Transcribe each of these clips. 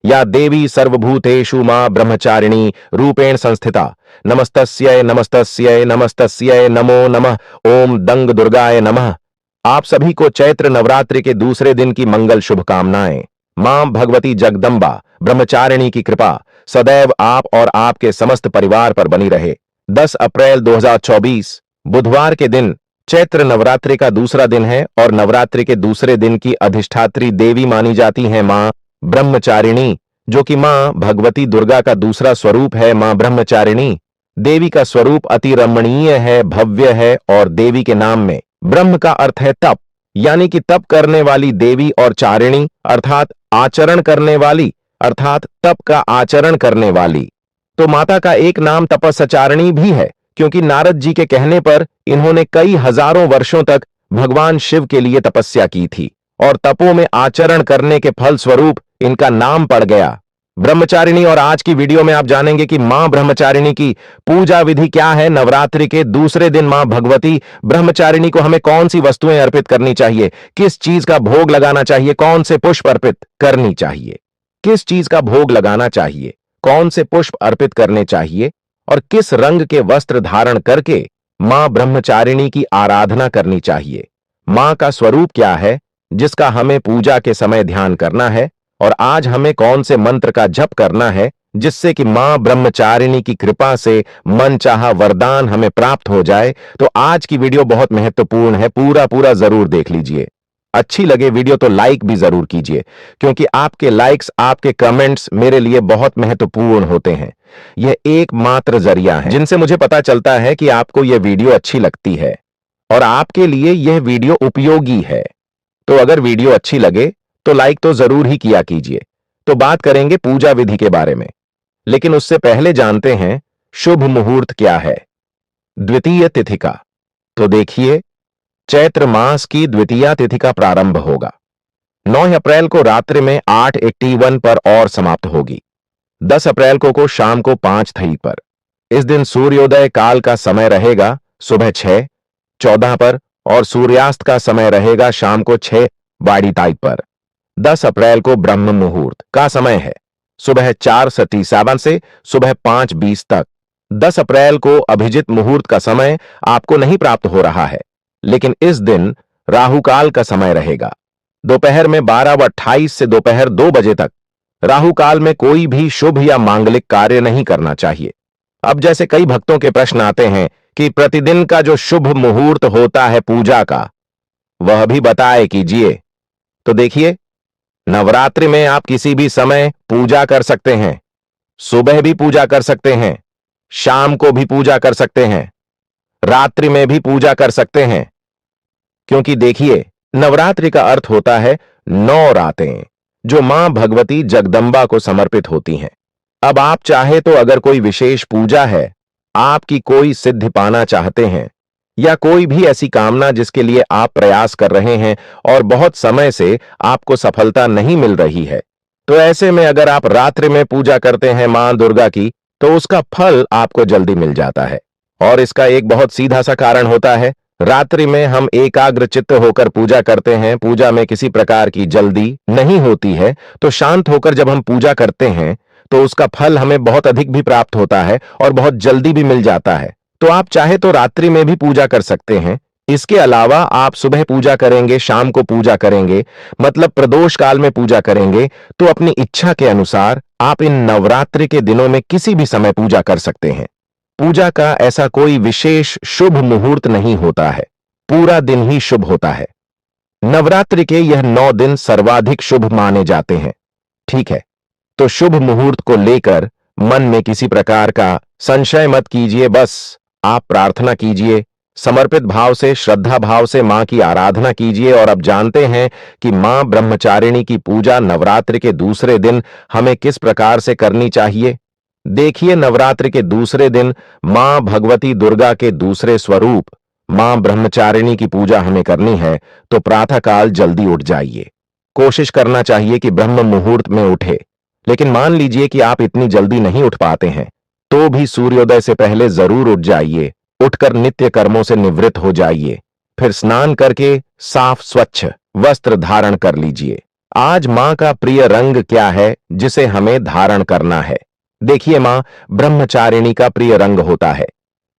या देवी सर्वभूतेषु मां ब्रह्मचारिणी रूपेण संस्थिता। नमस्तस्यै नमस्तस्यै नमस्तस्यै नमो नमः। ओम दंग दुर्गाय नमः। आप सभी को चैत्र नवरात्रि के दूसरे दिन की मंगल शुभकामनाएं। मां भगवती जगदंबा ब्रह्मचारिणी की कृपा सदैव आप और आपके समस्त परिवार पर बनी रहे। 10 अप्रैल 2024 बुधवार के दिन चैत्र नवरात्रि का दूसरा दिन है और नवरात्रि के दूसरे दिन की अधिष्ठात्री देवी मानी जाती हैं मां ब्रह्मचारिणी, जो कि मां भगवती दुर्गा का दूसरा स्वरूप है। मां ब्रह्मचारिणी देवी का स्वरूप अति रमणीय है, भव्य है और देवी के नाम में ब्रह्म का अर्थ है तप, यानी कि तप करने वाली देवी, और चारिणी अर्थात आचरण करने वाली, अर्थात तप का आचरण करने वाली। तो माता का एक नाम तपस्चारिणी भी है, क्योंकि नारद जी के कहने पर इन्होंने कई हजारों वर्षों तक भगवान शिव के लिए तपस्या की थी और तपों में आचरण करने के फल स्वरूप इनका नाम पड़ गया ब्रह्मचारिणी। और आज की वीडियो में आप जानेंगे कि मां ब्रह्मचारिणी की पूजा विधि क्या है। नवरात्रि के दूसरे दिन मां भगवती ब्रह्मचारिणी को हमें कौन सी वस्तुएं अर्पित करनी चाहिए, किस चीज का भोग लगाना चाहिए, कौन से पुष्प अर्पित करनी चाहिए, किस चीज का भोग लगाना चाहिए, कौन से पुष्प अर्पित करने चाहिए और किस रंग के वस्त्र धारण करके मां ब्रह्मचारिणी की आराधना करनी चाहिए। मां का स्वरूप क्या है जिसका हमें पूजा के समय ध्यान करना है, और आज हमें कौन से मंत्र का जप करना है जिससे कि मां ब्रह्मचारिणी की कृपा से मनचाहा वरदान हमें प्राप्त हो जाए। तो आज की वीडियो बहुत महत्वपूर्ण है, पूरा जरूर देख लीजिए। अच्छी लगे वीडियो तो लाइक भी जरूर कीजिए, क्योंकि आपके लाइक्स, आपके कमेंट्स मेरे लिए बहुत महत्वपूर्ण होते हैं। यह एकमात्र जरिया है जिनसे मुझे पता चलता है कि आपको यह वीडियो अच्छी लगती है और आपके लिए यह वीडियो उपयोगी है। तो अगर वीडियो अच्छी लगे तो लाइक तो जरूर ही किया कीजिए। तो बात करेंगे पूजा विधि के बारे में, लेकिन उससे पहले जानते हैं शुभ मुहूर्त क्या है। द्वितीय तिथि का तो देखिए, चैत्र मास की द्वितीया तिथि का प्रारंभ होगा 9 अप्रैल को रात्रि में 8:51 पर और समाप्त होगी 10 अप्रैल को शाम को 5:03 पर। इस दिन सूर्योदय काल का समय रहेगा सुबह 6:14 पर और सूर्यास्त का समय रहेगा शाम को 6:22 पर। 10 अप्रैल को ब्रह्म मुहूर्त का समय है सुबह 4:37 से सुबह 5:20 तक। 10 अप्रैल को अभिजित मुहूर्त का समय आपको नहीं प्राप्त हो रहा है, लेकिन इस दिन राहुकाल का समय रहेगा दोपहर में 12:28 से दोपहर 2 बजे तक। राहुकाल में कोई भी शुभ या मांगलिक कार्य नहीं करना चाहिए। अब जैसे कई भक्तों के प्रश्न आते हैं कि प्रतिदिन का जो शुभ मुहूर्त होता है पूजा का, वह भी बताए कीजिए। तो देखिए, नवरात्रि में आप किसी भी समय पूजा कर सकते हैं। सुबह भी पूजा कर सकते हैं, शाम को भी पूजा कर सकते हैं, रात्रि में भी पूजा कर सकते हैं, क्योंकि देखिए, नवरात्रि का अर्थ होता है 9 रातें जो मां भगवती जगदंबा को समर्पित होती हैं। अब आप चाहे तो अगर कोई विशेष पूजा है, आपकी कोई सिद्धि पाना चाहते हैं या कोई भी ऐसी कामना जिसके लिए आप प्रयास कर रहे हैं और बहुत समय से आपको सफलता नहीं मिल रही है, तो ऐसे में अगर आप रात्रि में पूजा करते हैं मां दुर्गा की, तो उसका फल आपको जल्दी मिल जाता है। और इसका एक बहुत सीधा सा कारण होता है, रात्रि में हम एकाग्र चित्त होकर पूजा करते हैं, पूजा में किसी प्रकार की जल्दी नहीं होती है, तो शांत होकर जब हम पूजा करते हैं तो उसका फल हमें बहुत अधिक भी प्राप्त होता है और बहुत जल्दी भी मिल जाता है। तो आप चाहे तो रात्रि में भी पूजा कर सकते हैं। इसके अलावा आप सुबह पूजा करेंगे, शाम को पूजा करेंगे, मतलब प्रदोष काल में पूजा करेंगे, तो अपनी इच्छा के अनुसार आप इन नवरात्रि के दिनों में किसी भी समय पूजा कर सकते हैं। पूजा का ऐसा कोई विशेष शुभ मुहूर्त नहीं होता है, पूरा दिन ही शुभ होता है। नवरात्रि के यह 9 दिन सर्वाधिक शुभ माने जाते हैं। ठीक है, तो शुभ मुहूर्त को लेकर मन में किसी प्रकार का संशय मत कीजिए, बस आप प्रार्थना कीजिए, समर्पित भाव से, श्रद्धा भाव से मां की आराधना कीजिए। और अब जानते हैं कि मां ब्रह्मचारिणी की पूजा नवरात्रि के दूसरे दिन हमें किस प्रकार से करनी चाहिए। देखिए, नवरात्रि के दूसरे दिन मां भगवती दुर्गा के दूसरे स्वरूप मां ब्रह्मचारिणी की पूजा हमें करनी है, तो प्रातःकाल जल्दी उठ जाइए। कोशिश करना चाहिए कि ब्रह्म मुहूर्त में उठे, लेकिन मान लीजिए कि आप इतनी जल्दी नहीं उठ पाते हैं, तो भी सूर्योदय से पहले जरूर उठ जाइए। उठकर नित्य कर्मों से निवृत्त हो जाइए, फिर स्नान करके साफ स्वच्छ वस्त्र धारण कर लीजिए। आज मां का प्रिय रंग क्या है जिसे हमें धारण करना है? देखिए मां ब्रह्मचारिणी का प्रिय रंग होता है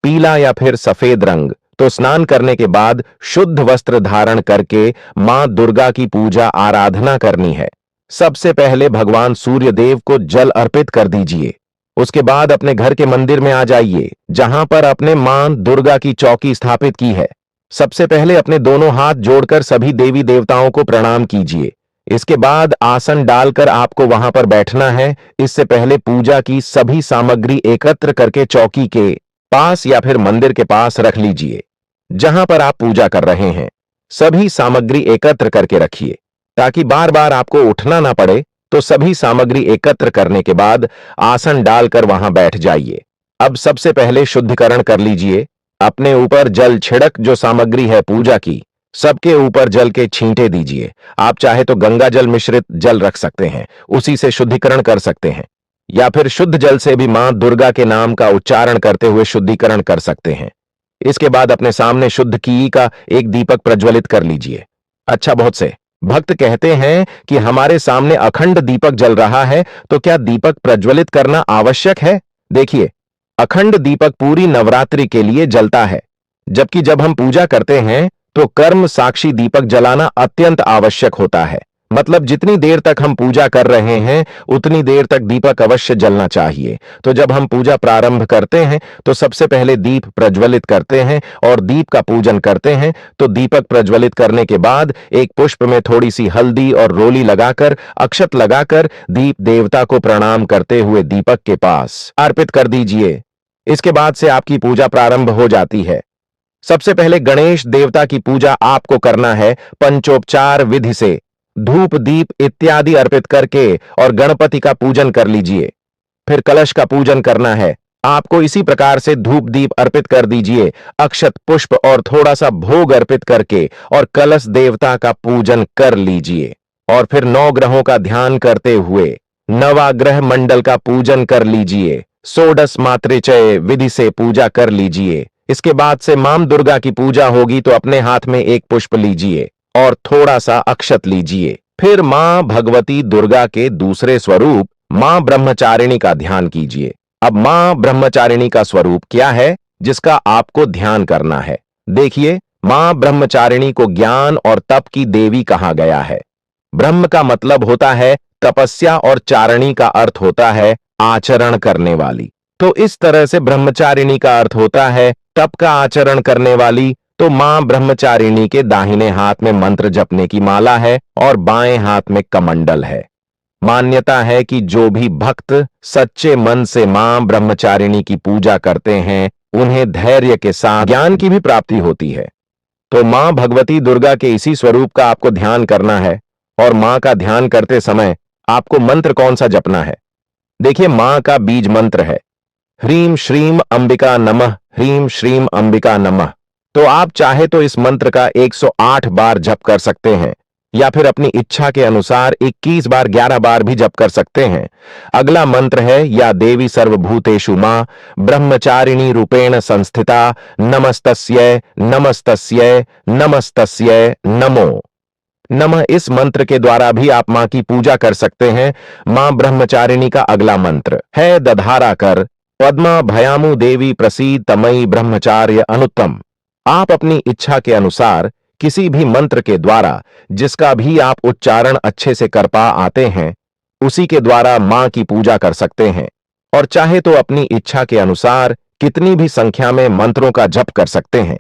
पीला या फिर सफेद रंग। तो स्नान करने के बाद शुद्ध वस्त्र धारण करके मां दुर्गा की पूजा आराधना करनी है। सबसे पहले भगवान सूर्य देव को जल अर्पित कर दीजिए। उसके बाद अपने घर के मंदिर में आ जाइए जहां पर अपने मां दुर्गा की चौकी स्थापित की है। सबसे पहले अपने दोनों हाथ जोड़कर सभी देवी देवताओं को प्रणाम कीजिए। इसके बाद आसन डालकर आपको वहां पर बैठना है। इससे पहले पूजा की सभी सामग्री एकत्र करके चौकी के पास या फिर मंदिर के पास रख लीजिए जहां पर आप पूजा कर रहे हैं। सभी सामग्री एकत्र करके रखिए ताकि बार बार आपको उठना ना पड़े। तो सभी सामग्री एकत्र करने के बाद आसन डालकर वहां बैठ जाइए। अब सबसे पहले शुद्धिकरण कर लीजिए। अपने ऊपर जल छिड़क जो सामग्री है पूजा की सबके ऊपर जल के छींटे दीजिए। आप चाहे तो गंगा जल मिश्रित जल रख सकते हैं, उसी से शुद्धिकरण कर सकते हैं, या फिर शुद्ध जल से भी मां दुर्गा के नाम का उच्चारण करते हुए शुद्धिकरण कर सकते हैं। इसके बाद अपने सामने शुद्ध घी का एक दीपक प्रज्वलित कर लीजिए। अच्छा, बहुत से भक्त कहते हैं कि हमारे सामने अखंड दीपक जल रहा है, तो क्या दीपक प्रज्वलित करना आवश्यक है? देखिए, अखंड दीपक पूरी नवरात्रि के लिए जलता है, जबकि जब हम पूजा करते हैं तो कर्म साक्षी दीपक जलाना अत्यंत आवश्यक होता है। मतलब जितनी देर तक हम पूजा कर रहे हैं उतनी देर तक दीपक अवश्य जलना चाहिए। तो जब हम पूजा प्रारंभ करते हैं तो सबसे पहले दीप प्रज्वलित करते हैं और दीप का पूजन करते हैं। तो दीपक प्रज्वलित करने के बाद एक पुष्प में थोड़ी सी हल्दी और रोली लगाकर अक्षत लगाकर दीप देवता को प्रणाम करते हुए दीपक के पास अर्पित कर दीजिए। इसके बाद से आपकी पूजा प्रारंभ हो जाती है। सबसे पहले गणेश देवता की पूजा आपको करना है पंचोपचार विधि से। धूप दीप इत्यादि अर्पित करके और गणपति का पूजन कर लीजिए। फिर कलश का पूजन करना है आपको। इसी प्रकार से धूप दीप अर्पित कर दीजिए, अक्षत पुष्प और थोड़ा सा भोग अर्पित करके और कलश देवता का पूजन कर लीजिए। और फिर 9 ग्रहों का ध्यान करते हुए नवाग्रह मंडल का पूजन कर लीजिए। षोडश मातृचय विधि से पूजा कर लीजिए। इसके बाद से मां दुर्गा की पूजा होगी तो अपने हाथ में एक पुष्प लीजिए और थोड़ा सा अक्षत लीजिए। फिर मां भगवती दुर्गा के दूसरे स्वरूप मां ब्रह्मचारिणी का ध्यान कीजिए। अब मां ब्रह्मचारिणी का स्वरूप क्या है जिसका आपको ध्यान करना है? देखिए, मां ब्रह्मचारिणी को ज्ञान और तप की देवी कहा गया है। ब्रह्म का मतलब होता है तपस्या और चारिणी का अर्थ होता है आचरण करने वाली। तो इस तरह से ब्रह्मचारिणी का अर्थ होता है तप का आचरण करने वाली। तो मां ब्रह्मचारिणी के दाहिने हाथ में मंत्र जपने की माला है और बाएं हाथ में कमंडल है। मान्यता है कि जो भी भक्त सच्चे मन से मां ब्रह्मचारिणी की पूजा करते हैं उन्हें धैर्य के साथ ज्ञान की भी प्राप्ति होती है। तो मां भगवती दुर्गा के इसी स्वरूप का आपको ध्यान करना है। और मां का ध्यान करते समय आपको मंत्र कौन सा जपना है? देखिए, मां का बीज मंत्र है ह्रीम श्रीम अंबिका नमः, ह्रीम श्रीम अंबिका नमः। तो आप चाहे तो इस मंत्र का 108 बार जप कर सकते हैं या फिर अपनी इच्छा के अनुसार 21 बार 11 बार भी जप कर सकते हैं। अगला मंत्र है या देवी सर्वभूतेषु मां ब्रह्मचारिणी रूपेण संस्थिता नमस्तस्यै नमस्तस्यै नमस्तस्यै नमो नमः। इस मंत्र के द्वारा भी आप मां की पूजा कर सकते हैं। मां ब्रह्मचारिणी का अगला मंत्र है दधारा कर पद्मा भयामु देवी प्रसीद तमयी ब्रह्मचार्य अनुत्तम। आप अपनी इच्छा के अनुसार किसी भी मंत्र के द्वारा जिसका भी आप उच्चारण अच्छे से कर पा आते हैं उसी के द्वारा मां की पूजा कर सकते हैं। और चाहे तो अपनी इच्छा के अनुसार कितनी भी संख्या में मंत्रों का जप कर सकते हैं।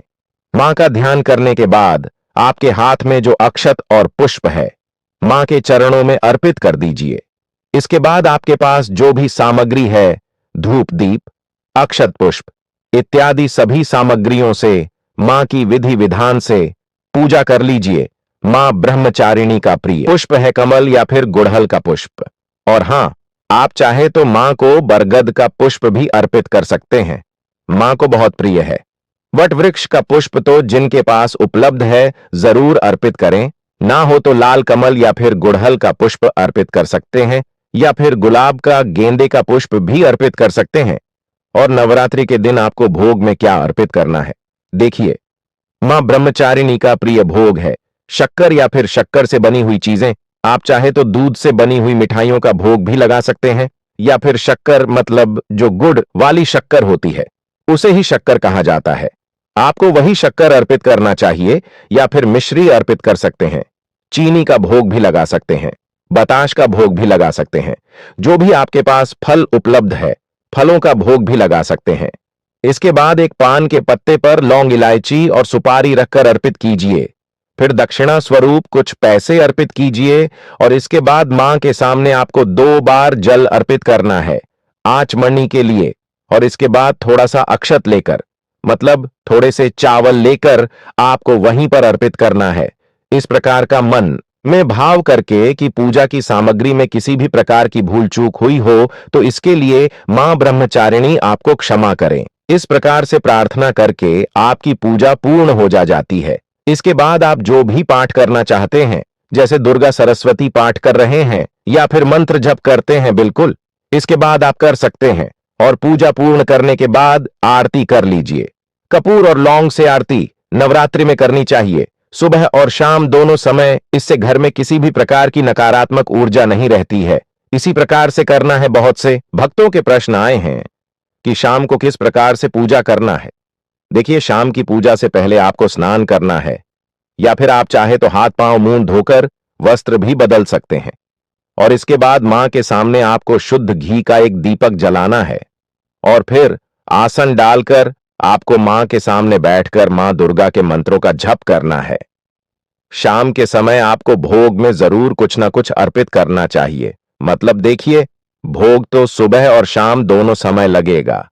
मां का ध्यान करने के बाद आपके हाथ में जो अक्षत और पुष्प है मां के चरणों में अर्पित कर दीजिए। इसके बाद आपके पास जो भी सामग्री है धूप दीप अक्षत पुष्प इत्यादि सभी सामग्रियों से मां की विधि विधान से पूजा कर लीजिए। मां ब्रह्मचारिणी का प्रिय पुष्प है कमल या फिर गुड़हल का पुष्प। और हां, आप चाहे तो मां को बरगद का पुष्प भी अर्पित कर सकते हैं, मां को बहुत प्रिय है। वट वृक्ष का पुष्प तो जिनके पास उपलब्ध है जरूर अर्पित करें। ना हो तो लाल कमल या फिर गुड़हल का पुष्प अर्पित कर सकते हैं या फिर गुलाब का गेंदे का पुष्प भी अर्पित कर सकते हैं। और नवरात्रि के दिन आपको भोग में क्या अर्पित करना है? देखिए, मां ब्रह्मचारिणी का प्रिय भोग है शक्कर या फिर शक्कर से बनी हुई चीजें आप चाहे तो दूध से बनी हुई मिठाइयों का भोग भी लगा सकते हैं, या फिर शक्कर मतलब जो गुड़ वाली शक्कर होती है उसे ही शक्कर कहा जाता है। आपको वही शक्कर अर्पित करना चाहिए, या फिर मिश्री अर्पित कर सकते हैं। चीनी का भोग भी लगा सकते हैं, बताश का भोग भी लगा सकते हैं। जो भी आपके पास फल उपलब्ध है, फलों का भोग भी लगा सकते हैं। इसके बाद एक पान के पत्ते पर लौंग, इलायची और सुपारी रखकर अर्पित कीजिए। फिर दक्षिणा स्वरूप कुछ पैसे अर्पित कीजिए और इसके बाद मां के सामने आपको 2 बार जल अर्पित करना है आचमनी के लिए। और इसके बाद थोड़ा सा अक्षत लेकर, मतलब थोड़े से चावल लेकर आपको वहीं पर अर्पित करना है। इस प्रकार का मन में भाव करके कि पूजा की सामग्री में किसी भी प्रकार की भूल चूक हुई हो तो इसके लिए मां ब्रह्मचारिणी आपको क्षमा करें। इस प्रकार से प्रार्थना करके आपकी पूजा पूर्ण हो जाती है। इसके बाद आप जो भी पाठ करना चाहते हैं, जैसे दुर्गा सरस्वती पाठ कर रहे हैं या फिर मंत्र जप करते हैं, बिल्कुल इसके बाद आप कर सकते हैं। और पूजा पूर्ण करने के बाद आरती कर लीजिए। कपूर और लौंग से आरती नवरात्रि में करनी चाहिए, सुबह और शाम दोनों समय। इससे घर में किसी भी प्रकार की नकारात्मक ऊर्जा नहीं रहती है। इसी प्रकार से करना है। बहुत से भक्तों के प्रश्न आए हैं कि शाम को किस प्रकार से पूजा करना है। देखिए, शाम की पूजा से पहले आपको स्नान करना है, या फिर आप चाहे तो हाथ पांव मुंह धोकर वस्त्र भी बदल सकते हैं। और इसके बाद मां के सामने आपको शुद्ध घी का एक दीपक जलाना है और फिर आसन डालकर आपको मां के सामने बैठकर मां दुर्गा के मंत्रों का जप करना है। शाम के समय आपको भोग में जरूर कुछ ना कुछ अर्पित करना चाहिए। मतलब देखिए, भोग तो सुबह और शाम दोनों समय लगेगा।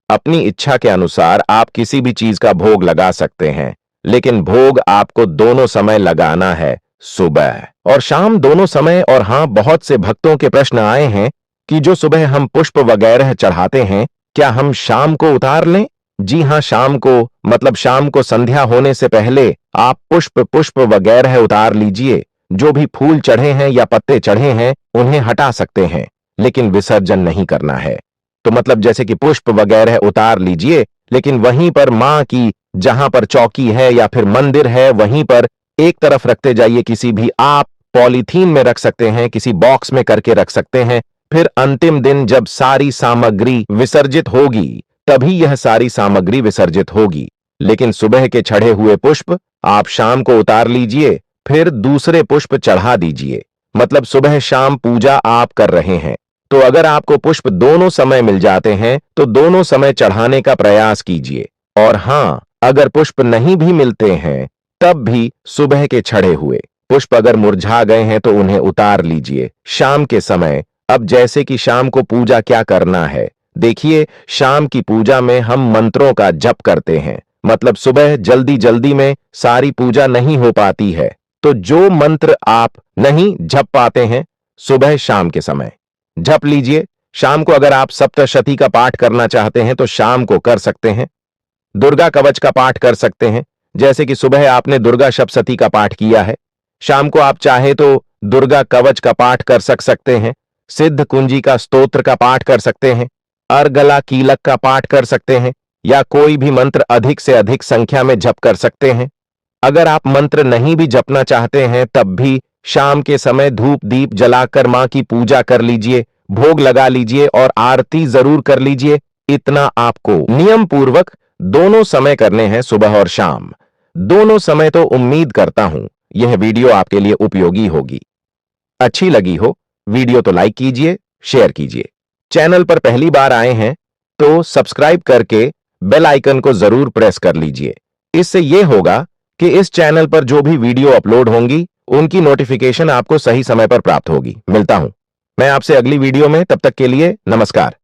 अपनी इच्छा के अनुसार आप किसी भी चीज का भोग लगा सकते हैं, लेकिन भोग आपको दोनों समय लगाना है, सुबह और शाम दोनों समय। और हां, बहुत से भक्तों के प्रश्न आए हैं कि जो सुबह हम पुष्प वगैरह चढ़ाते हैं, क्या हम शाम को उतार लें? जी हां, शाम को मतलब शाम को संध्या होने से पहले आप पुष्प वगैरह उतार लीजिए। जो भी फूल चढ़े हैं या पत्ते चढ़े हैं उन्हें हटा सकते हैं, लेकिन विसर्जन नहीं करना है। तो मतलब जैसे कि पुष्प वगैरह उतार लीजिए, लेकिन वहीं पर मां की जहां पर चौकी है या फिर मंदिर है वहीं पर एक तरफ रखते जाइए। किसी भी आप पॉलीथीन में रख सकते हैं, किसी बॉक्स में करके रख सकते हैं। फिर अंतिम दिन जब सारी सामग्री विसर्जित होगी तभी यह सारी सामग्री विसर्जित होगी। लेकिन सुबह के चढ़े हुए पुष्प आप शाम को उतार लीजिए, फिर दूसरे पुष्प चढ़ा दीजिए। मतलब सुबह शाम पूजा आप कर रहे हैं, तो अगर आपको पुष्प दोनों समय मिल जाते हैं तो दोनों समय चढ़ाने का प्रयास कीजिए। और हां, अगर पुष्प नहीं भी मिलते हैं तब भी सुबह के चढ़े हुए पुष्प अगर मुरझा गए हैं तो उन्हें उतार लीजिए शाम के समय। अब जैसे कि शाम को पूजा क्या करना है, देखिए, शाम की पूजा में हम मंत्रों का जप करते हैं। मतलब सुबह जल्दी जल्दी में सारी पूजा नहीं हो पाती है, तो जो मंत्र आप नहीं जप पाते हैं सुबह शाम के समय जप लीजिए। शाम को अगर आप सप्तशती का पाठ करना चाहते हैं तो शाम को कर सकते हैं। दुर्गा कवच का पाठ कर सकते हैं, जैसे कि सुबह आपने दुर्गा सप्तशती का पाठ किया है, शाम को आप चाहे तो दुर्गा कवच का पाठ कर सकते हैं, सिद्ध कुंजी का स्तोत्र का पाठ कर सकते हैं, अर्गला कीलक का पाठ कर सकते हैं, या कोई भी मंत्र अधिक से अधिक संख्या में जप कर सकते हैं। अगर आप मंत्र नहीं भी जपना चाहते हैं तब भी शाम के समय धूप दीप जलाकर मां की पूजा कर लीजिए, भोग लगा लीजिए और आरती जरूर कर लीजिए। इतना आपको नियम पूर्वक दोनों समय करने हैं, सुबह और शाम दोनों समय। तो उम्मीद करता हूं यह वीडियो आपके लिए उपयोगी होगी। अच्छी लगी हो वीडियो तो लाइक कीजिए, शेयर कीजिए। चैनल पर पहली बार आए हैं तो सब्सक्राइब करके बेल आइकन को जरूर प्रेस कर लीजिए। इससे यह होगा कि इस चैनल पर जो भी वीडियो अपलोड होंगी उनकी नोटिफिकेशन आपको सही समय पर प्राप्त होगी। मिलता हूं मैं आपसे अगली वीडियो में, तब तक के लिए नमस्कार।